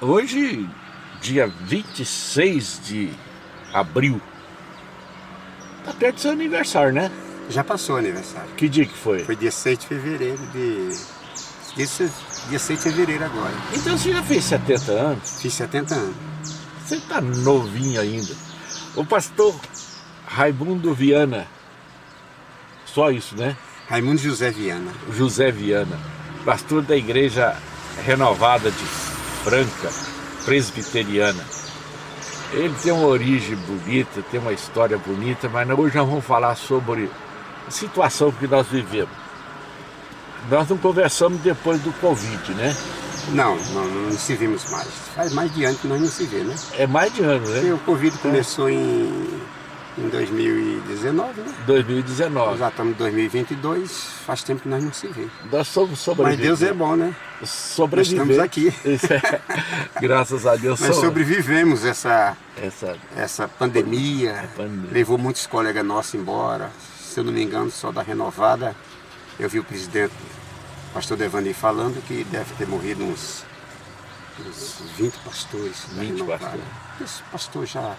Hoje, dia 26 de abril, tá perto do seu aniversário, né? Já passou o aniversário. Que dia que foi? Foi dia 6 de fevereiro dia 6 de fevereiro agora. Então você já fez 70 anos? Fiz 70 anos. Você tá novinho ainda. O pastor Raimundo Viana, só isso, né? Raimundo José Viana. José Viana, pastor da Igreja Renovada de Franca, presbiteriana. Ele tem uma origem bonita, tem uma história bonita, mas hoje nós vamos falar sobre a situação que nós vivemos. Nós não conversamos depois do Covid, né? Não se vimos mais. Faz mais de ano que nós não se vê, né? É mais de ano, né? E o Covid começou em 2019, né? 2019. Já estamos em 2022, faz tempo que nós não se vê. Nós somos sobreviventes. Mas Deus é bom, né? Sobrevivemos. Nós estamos aqui. Graças a Deus. Nós sobrevivemos essa pandemia. Levou muitos colegas nossos embora. Se eu não me engano, só da Renovada, eu vi o presidente, o pastor Devani, falando que deve ter morrido uns 20 pastores da Renovada. Esse pastor já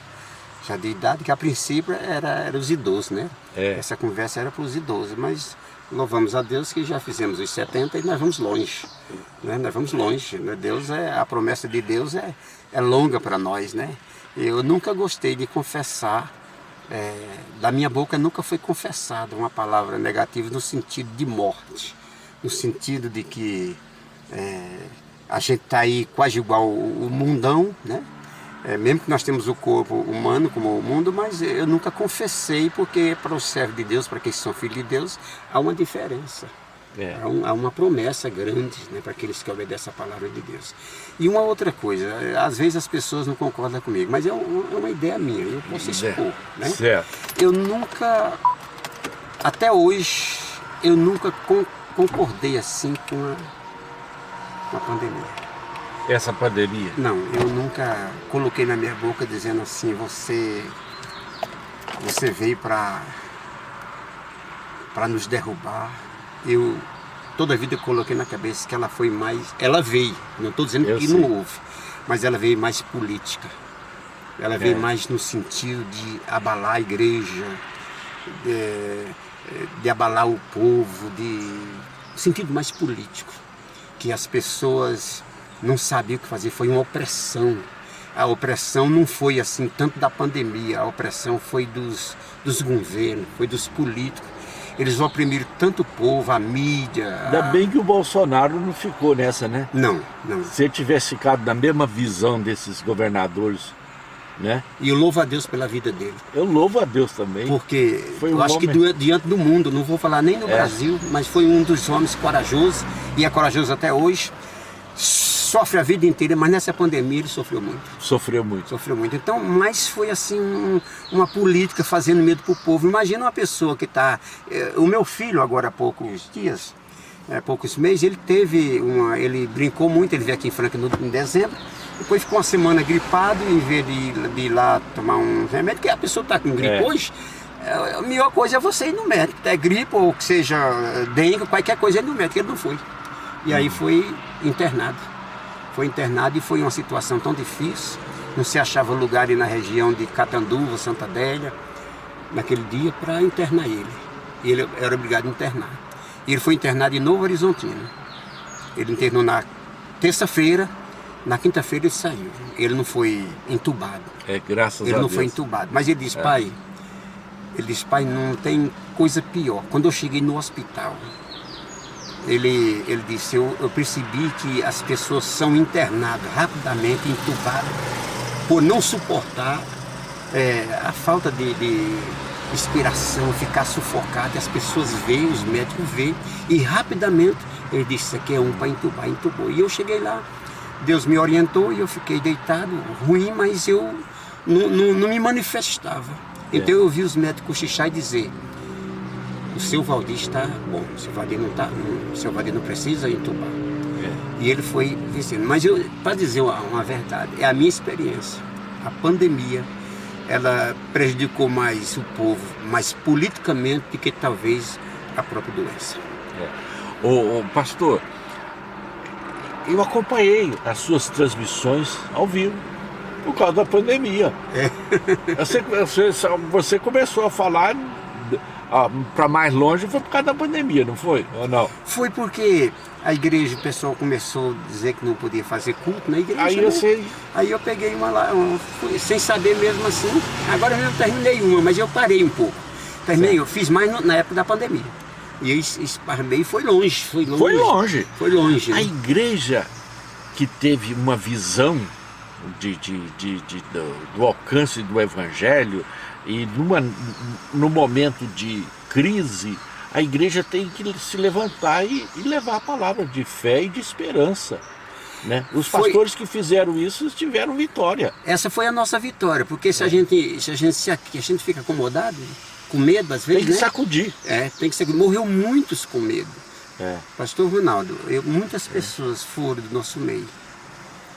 de idade, que a princípio era os idosos, né? Essa conversa era para os idosos, mas louvamos a Deus que já fizemos os 70 e nós vamos longe, né? Nós vamos longe, né? A promessa de Deus é longa para nós, né? Eu nunca gostei de confessar, da minha boca nunca foi confessada uma palavra negativa no sentido de morte, no sentido de que a gente está aí quase igual o mundão, né? Mesmo que nós temos o corpo humano como o mundo, mas eu nunca confessei, porque para os servos de Deus, para aqueles que são filhos de Deus, há uma diferença. Há uma promessa grande, né, para aqueles que obedecem a palavra de Deus. E uma outra coisa, às vezes as pessoas não concordam comigo, mas é uma ideia minha, eu posso expor. Né? Certo. Eu nunca, até hoje, eu nunca concordei assim com a pandemia. Essa pandemia? Não, eu nunca coloquei na minha boca dizendo assim, você veio para nos derrubar. Toda a vida eu coloquei na cabeça que ela veio, não estou dizendo que não houve, mas ela veio mais política. Ela veio mais no sentido de abalar a igreja, de abalar o povo, no sentido mais político, que as pessoas não sabia o que fazer, foi uma opressão. A opressão não foi assim tanto da pandemia, a opressão foi dos governos, foi dos políticos. Eles oprimiram tanto o povo, a mídia. Ainda bem que o Bolsonaro não ficou nessa, né? Não. Se ele tivesse ficado na mesma visão desses governadores, né? E eu louvo a Deus pela vida dele. Eu louvo a Deus também. Porque eu acho que diante do mundo, não vou falar nem no Brasil, mas foi um dos homens corajosos, e é corajoso até hoje. Sofre a vida inteira, mas nessa pandemia ele sofreu muito. Sofreu muito. Então, mas foi assim uma política fazendo medo pro povo. Imagina uma pessoa que está... O meu filho, agora há poucos dias, poucos meses, ele brincou muito, ele veio aqui em Franca em dezembro, depois ficou uma semana gripado, em vez de ir lá tomar um remédio, porque a pessoa está com gripe hoje, a melhor coisa é você ir no médico. É gripe ou que seja dengue, qualquer coisa, ele no médico, ele não foi. E aí foi internado. E foi uma situação tão difícil, não se achava lugar ali na região de Catanduva, Santa Adélia, naquele dia, para internar ele. E ele era obrigado a internar. E ele foi internado em Novo Horizontino. Ele internou na terça-feira, na quinta-feira ele saiu. Ele não foi entubado. Graças a Deus. Ele não foi entubado. Mas ele disse, pai, não tem coisa pior. Quando eu cheguei no hospital, ele disse, eu percebi que as pessoas são internadas rapidamente, entubadas, por não suportar a falta de inspiração, ficar sufocado. As pessoas veem, os médicos veem, e rapidamente ele disse, isso aqui é para entubar, entubou. E eu cheguei lá, Deus me orientou e eu fiquei deitado, ruim, mas eu não me manifestava. Então eu vi os médicos cochichar e dizer, o seu Valdir está bom, o seu Valdir não precisa entubar. E ele foi vencendo. Mas para dizer uma verdade, é a minha experiência. A pandemia, ela prejudicou mais o povo, mais politicamente, do que talvez a própria doença. Ô, pastor, eu acompanhei as suas transmissões ao vivo por causa da pandemia. Você começou a falar para mais longe, foi por causa da pandemia, não foi? Ou não? Foi porque a igreja, o pessoal começou a dizer que não podia fazer culto na igreja. Aí, né? Aí eu peguei uma lá, sem saber mesmo assim. Agora eu não terminei uma, mas eu parei um pouco. Terminei, eu fiz mais na época da pandemia. E eu esparmei e foi longe. Foi longe. A igreja que teve uma visão do alcance do evangelho e no momento de crise, a igreja tem que se levantar e levar a palavra de fé e de esperança, né? Os pastores que fizeram isso tiveram vitória. Essa foi a nossa vitória, porque se a gente fica acomodado, com medo às vezes, tem que sacudir. Tem que sacudir. Morreu muitos com medo. Pastor Ronaldo, muitas pessoas foram do nosso meio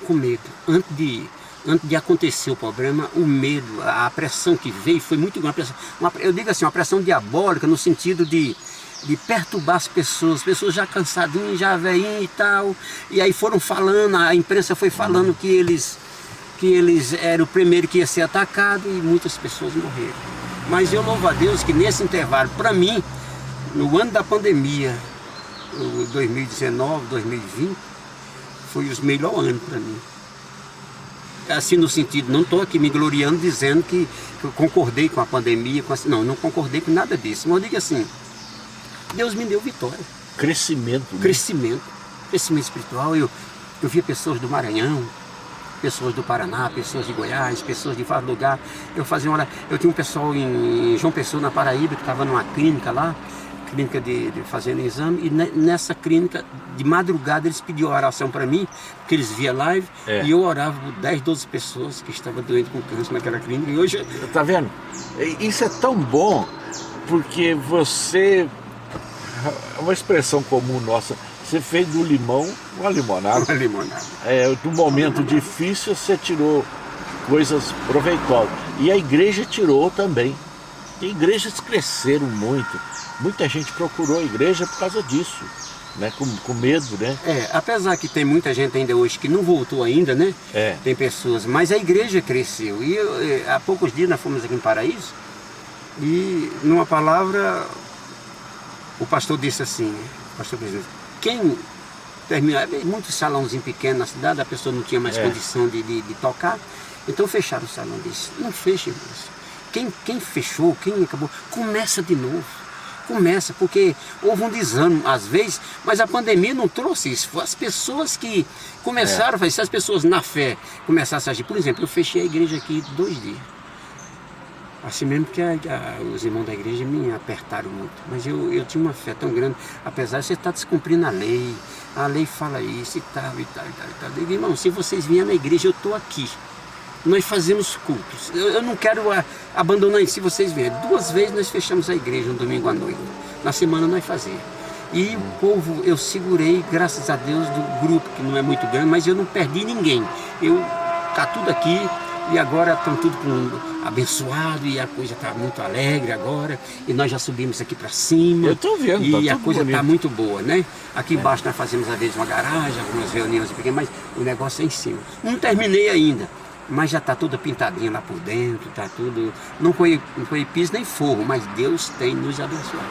com medo. Antes de acontecer o problema, o medo, a pressão que veio foi muito grande. Eu digo assim, uma pressão diabólica no sentido de perturbar as pessoas já cansadinhas, já velhinhas e tal. E aí foram falando, a imprensa foi falando que eles eram o primeiro que ia ser atacado e muitas pessoas morreram. Mas eu louvo a Deus que nesse intervalo, para mim, no ano da pandemia, 2019, 2020, foi os melhores anos para mim. Assim no sentido, não estou aqui me gloriando dizendo que eu concordei com a pandemia, não concordei com nada disso. Mas eu digo assim, Deus me deu vitória. Crescimento. Né? Crescimento espiritual. Eu via pessoas do Maranhão, pessoas do Paraná, pessoas de Goiás, pessoas de vários lugares. Eu tinha um pessoal em João Pessoa, na Paraíba, que estava numa clínica lá, clínica de fazendo exame, e nessa clínica, de madrugada, eles pediam oração para mim, porque eles via live, e eu orava por 10, 12 pessoas que estavam doentes com câncer naquela clínica, e hoje... Tá vendo? Isso é tão bom, porque você... É uma expressão comum nossa, você fez do limão uma limonada. Uma limonada. Do momento difícil, você tirou coisas proveitosas. E a igreja tirou também. E igrejas cresceram muito. Muita gente procurou a igreja por causa disso, né? Com medo, né? Apesar que tem muita gente ainda hoje que não voltou ainda, né? Tem pessoas, mas a igreja cresceu. E há poucos dias nós fomos aqui em Paraíso, e numa palavra, o pastor disse assim, pastor presidente, quem terminou, muitos salãozinhos pequenos na cidade, a pessoa não tinha mais condição de tocar, então fecharam o salão. Disse, não feche, irmãos. Quem fechou, quem acabou, começa de novo. Começa, porque houve um desânimo às vezes, mas a pandemia não trouxe isso. Foi as pessoas que começaram a fazer, se as pessoas na fé começassem a agir. Por exemplo, eu fechei a igreja aqui 2 dias. Assim mesmo que os irmãos da igreja me apertaram muito. Mas eu tinha uma fé tão grande, apesar de você estar descumprindo a lei fala isso e tal. Eu digo, irmão, se vocês vierem na igreja, eu estou aqui. Nós fazemos cultos. Eu não quero abandonar isso se vocês vierem. 2 vezes nós fechamos a igreja no domingo à noite. Na semana nós fazíamos. E o povo, eu segurei, graças a Deus, do grupo, que não é muito grande, mas eu não perdi ninguém. Tá tudo aqui e agora estão tudo abençoado e a coisa está muito alegre agora. E nós já subimos aqui para cima. Eu estou vendo, e a coisa está muito boa, né? Aqui embaixo nós fazemos às vezes uma garagem, algumas reuniões pequenas, mas o negócio é em cima. Não terminei ainda. Mas já está tudo pintadinho lá por dentro, está tudo... Não foi piso nem forro, mas Deus tem nos abençoado.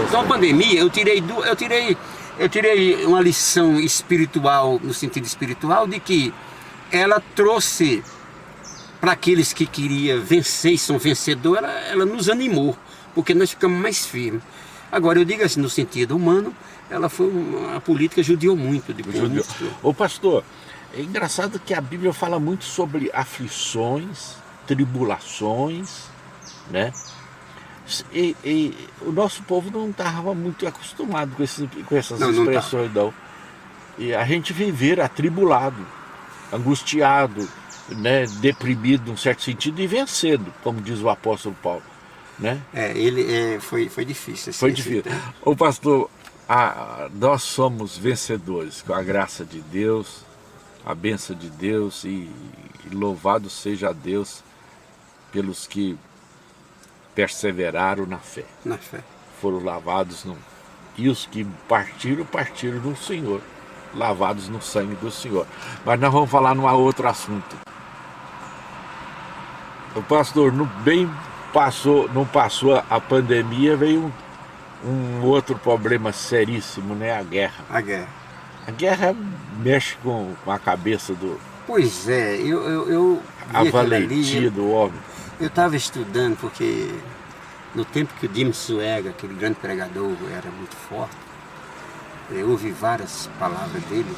Então a pandemia, eu tirei uma lição espiritual, no sentido espiritual, de que ela trouxe para aqueles que queriam vencer e são vencedores, ela nos animou, porque nós ficamos mais firmes. Agora, eu digo assim, no sentido humano, a política judiou muito. Ô pastor, é engraçado que a Bíblia fala muito sobre aflições, tribulações, né? E o nosso povo não estava muito acostumado com essas expressões, não. E a gente viver atribulado, angustiado, né? Deprimido num certo sentido e vencendo, como diz o apóstolo Paulo, né? Foi difícil. Assim, foi difícil. Ô pastor, nós somos vencedores com a graça de Deus, a bênção de Deus, e louvado seja Deus pelos que perseveraram na fé. Na fé. Foram lavados e os que partiram no Senhor. lavados no sangue do Senhor. Mas nós vamos falar num outro assunto. O pastor, não passou a pandemia, veio um outro problema seríssimo, né? A guerra. A guerra. A guerra mexe com a cabeça do... Pois é, eu a vi valentia ali, do homem. eu estava estudando porque no tempo que o Jim Swaggart, aquele grande pregador, era muito forte, eu ouvi várias palavras dele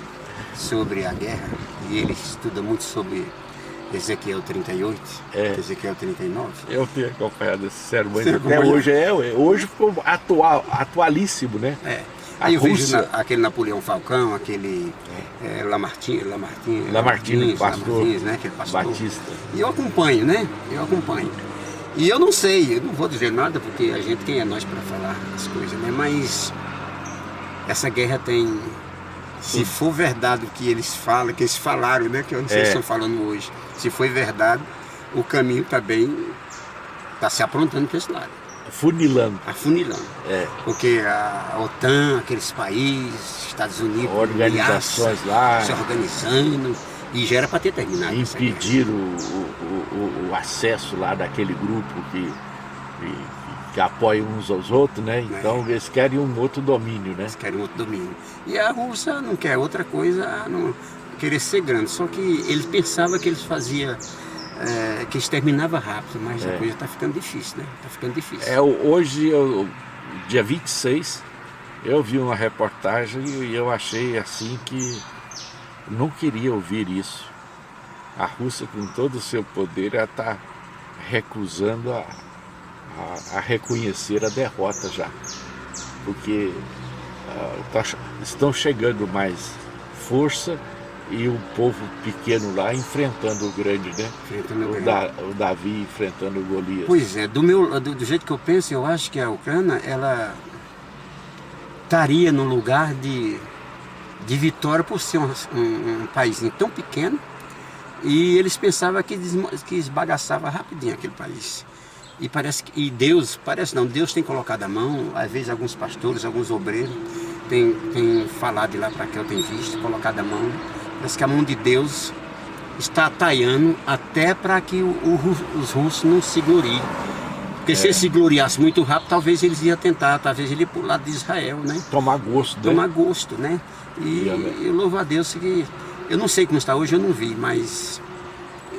sobre a guerra, e ele estuda muito sobre Ezequiel 38, Ezequiel 39. Eu tenho acompanhado esse sermão até hoje. Hoje ficou atualíssimo, né? Aí eu vejo aquele Napoleão Falcão, aquele Lamartine, pastor, né? Aquele pastor Batista. E eu acompanho, né? E eu não sei, eu não vou dizer nada, porque a gente, quem é nós para falar as coisas, né? Mas essa guerra tem, se for verdade o que eles falam, que eles falaram, né? Que eu não sei se estão falando hoje. Se foi verdade, o caminho está se aprontando para esse lado. Afunilando. Porque a OTAN, aqueles países, Estados Unidos, organizações lá se organizando, e já era para ter terminado. Impedir o acesso lá daquele grupo que apoia uns aos outros, né? Então eles querem um outro domínio, né? E a Rússia não quer outra coisa a não querer ser grande, só que eles pensavam que eles faziam... que eles terminavam rápido, mas a coisa está ficando difícil, né? Está ficando difícil. Hoje, dia 26, eu vi uma reportagem e eu achei assim que não queria ouvir isso. A Rússia, com todo o seu poder, ela está recusando a reconhecer a derrota já. Porque estão chegando mais força e o povo pequeno lá enfrentando o grande, né? O Davi enfrentando o Golias. Pois é, do jeito que eu penso, eu acho que a Ucrânia, ela estaria no lugar de vitória por ser um país tão pequeno, e eles pensavam que esbagaçava rapidinho aquele país. E Deus tem colocado a mão, às vezes alguns pastores, alguns obreiros, tem falado de lá para cá, eu tenho visto, colocado a mão. Parece que a mão de Deus está atalhando até para que os russos não se gloriem. Porque se eles se gloriassem muito rápido, talvez eles iam tentar, talvez ele ir para o lado de Israel, né? Tomar gosto, né? E eu louvo a Deus que... Eu não sei como está hoje, eu não vi, mas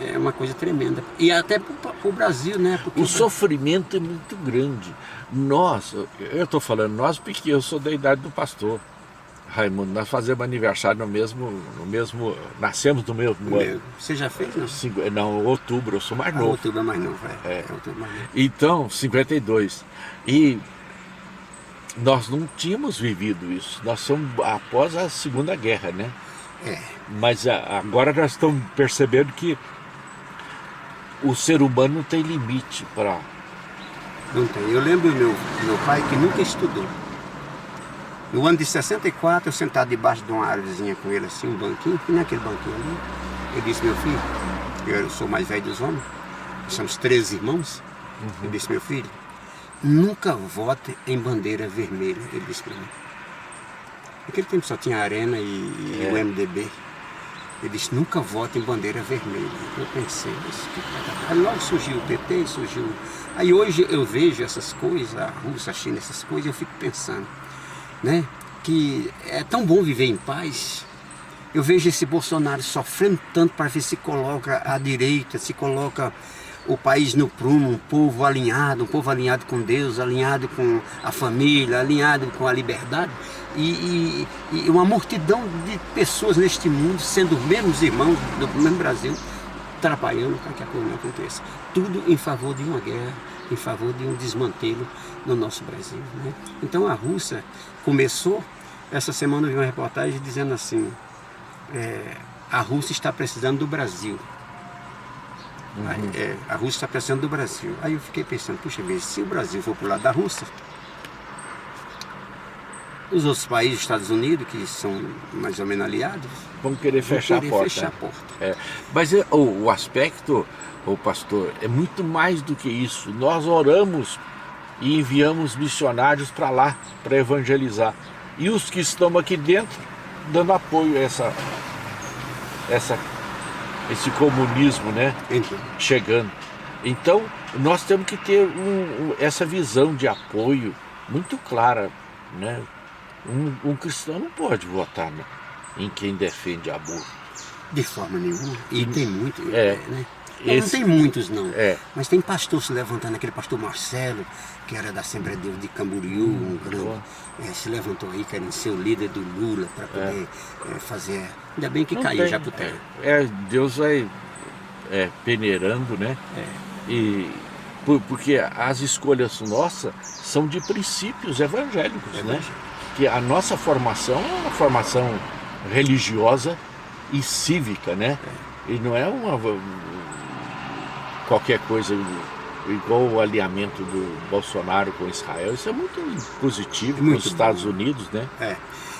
é uma coisa tremenda. E até para o Brasil, né? Porque o sofrimento é muito grande. Eu estou falando nós porque eu sou da idade do pastor Raimundo, nós fazemos aniversário no mesmo nascemos no mesmo ano. Você já fez, não? Não, outubro, eu sou mais novo. Outubro é mais novo, outubro mais novo. Então, 52. E nós não tínhamos vivido isso. Nós somos após a Segunda Guerra, né? Mas agora nós estamos percebendo que o ser humano não tem limite para... Não tem. Eu lembro do meu pai que nunca estudou. No ano de 64, eu sentado debaixo de uma árvorezinha com ele, assim, um banquinho, e naquele banquinho ali, ele disse: meu filho, eu sou o mais velho dos homens, nós somos 13 irmãos, ele disse: meu filho, nunca vote em bandeira vermelha, ele disse para mim. Naquele tempo só tinha a Arena e o MDB. Ele disse: nunca vote em bandeira vermelha. Eu pensei, aí logo surgiu o PT, surgiu... Aí hoje eu vejo essas coisas, a Rússia, a China, essas coisas, eu fico pensando, né? Que é tão bom viver em paz. Eu vejo esse Bolsonaro sofrendo tanto para ver se coloca a direita, se coloca o país no prumo, um povo alinhado com Deus, alinhado com a família, alinhado com a liberdade, e uma multidão de pessoas neste mundo, sendo os mesmos irmãos do mesmo Brasil, trabalhando para que a coisa não aconteça. Tudo em favor de uma guerra, em favor de um desmantelo no nosso Brasil, né? Então a Rússia começou, essa semana eu vi uma reportagem dizendo assim, a Rússia está precisando do Brasil. A Rússia está precisando do Brasil. Aí eu fiquei pensando, puxa vida, se o Brasil for para o lado da Rússia, os outros países, Estados Unidos, que são mais ou menos aliados, vão querer fechar a porta. Mas o aspecto, pastor, é muito mais do que isso. Nós oramos e enviamos missionários para lá, para evangelizar. E os que estão aqui dentro dando apoio a esse comunismo, né? Então, Chegando. Então, nós temos que ter essa visão de apoio muito clara, né? Um cristão não pode votar em quem defende aborto. de forma nenhuma. E tem muito, É. né? Não tem muitos, não. É. Mas tem pastor se levantando, aquele pastor Marcelo, que era da Assembleia de Deus de Camboriú, um grande, se levantou aí querendo ser o líder do Lula para poder fazer. Ainda bem que Não caiu tem. já pro terra. Deus vai peneirando, né? E porque as escolhas nossas são de princípios evangélicos, né? Que a nossa formação é uma formação religiosa e cívica, né? E não é qualquer coisa igual o alinhamento do Bolsonaro com Israel. Isso é muito positivo Muito nos Estados Unidos, né?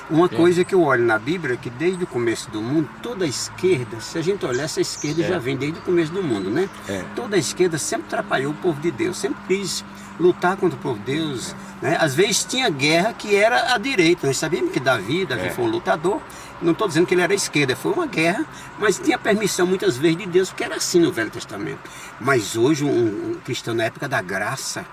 Uma coisa que eu olho na Bíblia é que desde o começo do mundo, toda a esquerda, se a gente olhar, essa esquerda já vem desde o começo do mundo, né? Toda a esquerda sempre atrapalhou o povo de Deus, sempre quis lutar contra o povo de Deus, né? Às vezes tinha guerra que era à direita, nós sabíamos que Davi foi um lutador, não estou dizendo que ele era à esquerda, foi uma guerra, mas tinha permissão muitas vezes de Deus, porque era assim no Velho Testamento. Mas hoje um cristão na época da graça,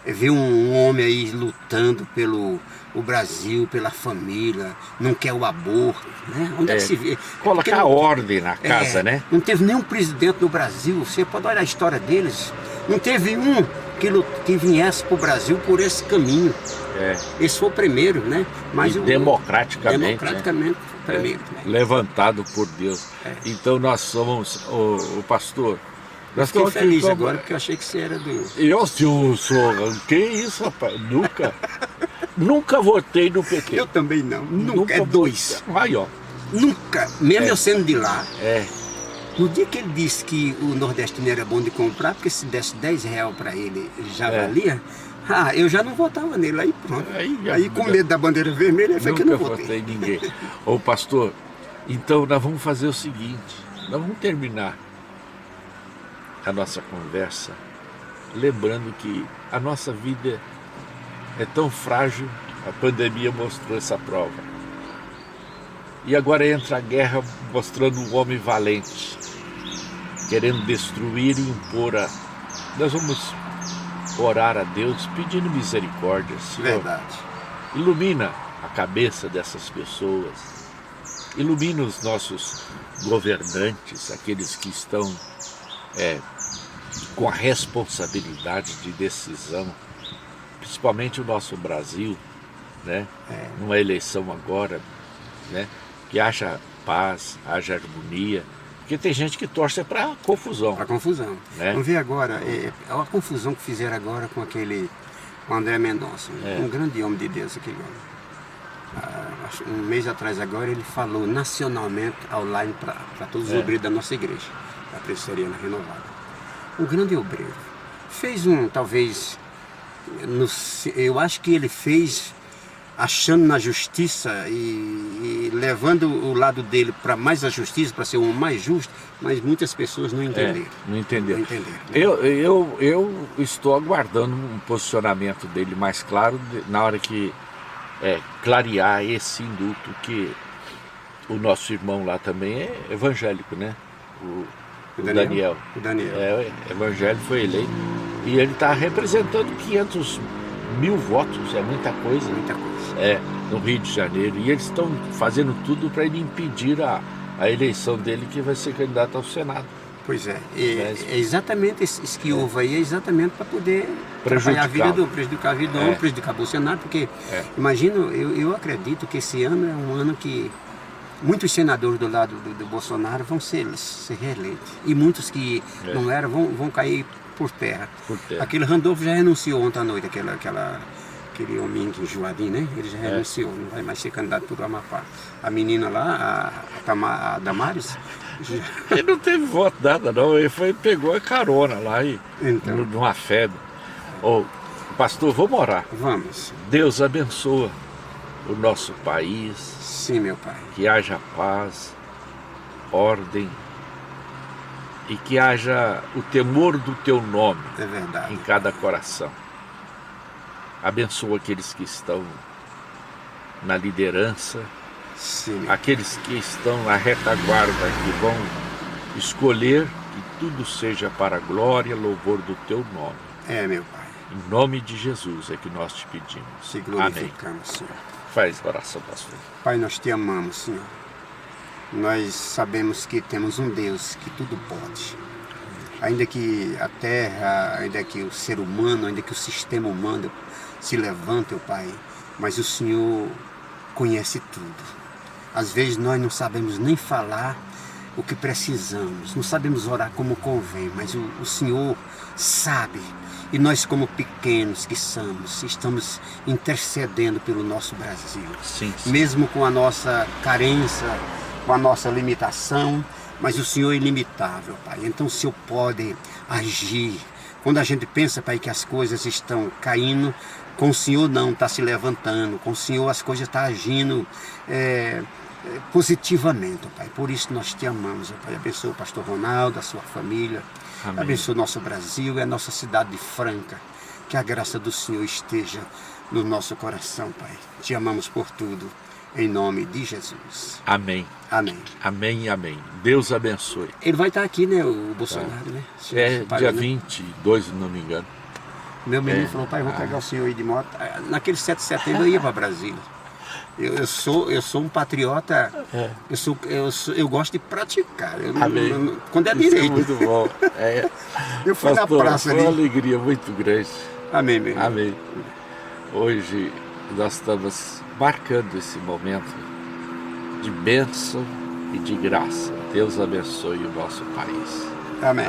ver um homem aí lutando pelo o Brasil, pela família, não quer o aborto, né? Onde é que se vê? Colocar ordem na casa, né? Não teve nenhum presidente no Brasil, você pode olhar a história deles, não teve um que viesse para o Brasil por esse caminho. Esse foi o primeiro, né? Mas democraticamente foi o primeiro. Levantado por Deus. Então nós somos, o pastor. Nós fiquei feliz agora, porque eu achei que você era do... Eu sou, que isso, rapaz? Nunca votei no PT. Eu também não. Nunca. É dois. Aí, ó. Nunca. Mesmo eu sendo de lá. No dia que ele disse que o nordestino era bom de comprar, porque se desse R$10 para ele já valia, eu já não votava nele. Aí pronto. Aí com medo da bandeira vermelha, foi que eu não votei. Ninguém. Ô pastor, então nós vamos fazer o seguinte, nós vamos terminar a nossa conversa lembrando que a nossa vida é tão frágil, a pandemia mostrou essa prova. E agora entra a guerra mostrando um homem valente, querendo destruir e impor Nós vamos orar a Deus pedindo misericórdia, Senhor. Verdade. Ilumina a cabeça dessas pessoas, ilumina os nossos governantes, aqueles que estão com a responsabilidade de decisão, principalmente o nosso Brasil, né? Numa eleição agora, né? Que haja paz, haja harmonia, porque tem gente que torce para confusão. Para confusão. Né? Vamos ver agora, a confusão que fizeram agora com o André Mendonça, um grande homem de Deus, aquele homem. Um mês atrás agora ele falou nacionalmente, online, para todos os obreiros da nossa igreja, da Presbiteriana Renovada. Um grande obreiro. Fez talvez, eu acho que ele fez achando na justiça e levando o lado dele para mais a justiça, para ser um mais justo, mas muitas pessoas não entenderam. Não entenderam. Né? Eu estou aguardando um posicionamento dele mais claro na hora que clarear esse indulto, que o nosso irmão lá também é evangélico, né? O Daniel. O Daniel. Evangélico, foi eleito. E ele está representando 500 mil votos, é muita coisa. Muita coisa. No Rio de Janeiro. E eles estão fazendo tudo para ele impedir a eleição dele, que vai ser candidato ao Senado. Pois é. É exatamente isso que houve aí, é exatamente para poder prejudicar a vida prejudicar a vida do homem, prejudicar o Bolsonaro, porque imagino, eu acredito que esse ano é um ano que muitos senadores do lado do Bolsonaro vão ser reeleitos. E muitos que não eram vão cair por terra. Aquele Randolfo já renunciou ontem à noite, aquele homem enjoadinho, né? Ele já renunciou, não vai mais ser candidato por Amapá. A menina lá, a Damares... Ele não teve voto nada, não. Ele pegou a carona lá numa febre. Pastor, vamos orar. Vamos. Deus abençoa o nosso país. Sim, meu Pai. Que haja paz, ordem e que haja o temor do Teu nome em cada coração. Abençoa aqueles que estão na liderança, Sim. aqueles que estão na retaguarda, que vão escolher que tudo seja para a glória e louvor do teu nome. É, meu Pai. Em nome de Jesus é que nós te pedimos. Te glorificamos, Senhor. Faz oração, pastor. Pai, nós te amamos, Senhor. Nós sabemos que temos um Deus que tudo pode. Ainda que a terra, ainda que o ser humano, ainda que o sistema humano se levante, ó Pai, mas o Senhor conhece tudo. Às vezes nós não sabemos nem falar o que precisamos, não sabemos orar como convém, mas o Senhor sabe. E nós, como pequenos que somos, estamos intercedendo pelo nosso Brasil. Sim, sim. Mesmo com a nossa carência, com a nossa limitação, mas o Senhor é ilimitável, Pai. Então o Senhor pode agir. Quando a gente pensa, Pai, que as coisas estão caindo, com o Senhor não, está se levantando. Com o Senhor as coisas estão agindo positivamente, Pai. Por isso nós te amamos, Pai. Abençoa o pastor Ronaldo, a sua família. Amém. Abençoa o nosso Brasil e a nossa cidade de Franca. Que a graça do Senhor esteja no nosso coração, Pai. Te amamos por tudo. Em nome de Jesus. Amém. Amém. Amém e amém. Deus abençoe. Ele vai estar aqui, né, o Bolsonaro, né? É Pai, dia né? 22, se não me engano. Meu menino falou, pai, vou pegar o senhor aí de moto. Naquele 7 de setembro eu ia para Brasília. Eu sou um patriota, eu gosto de praticar. Amém. Quando é Isso direito. é muito bom. Eu fui Pastor, na praça foi uma ali. alegria muito grande. Amém, meu irmão. Amém. Hoje nós estamos marcando esse momento de bênção e de graça. Deus abençoe o nosso país. Amém.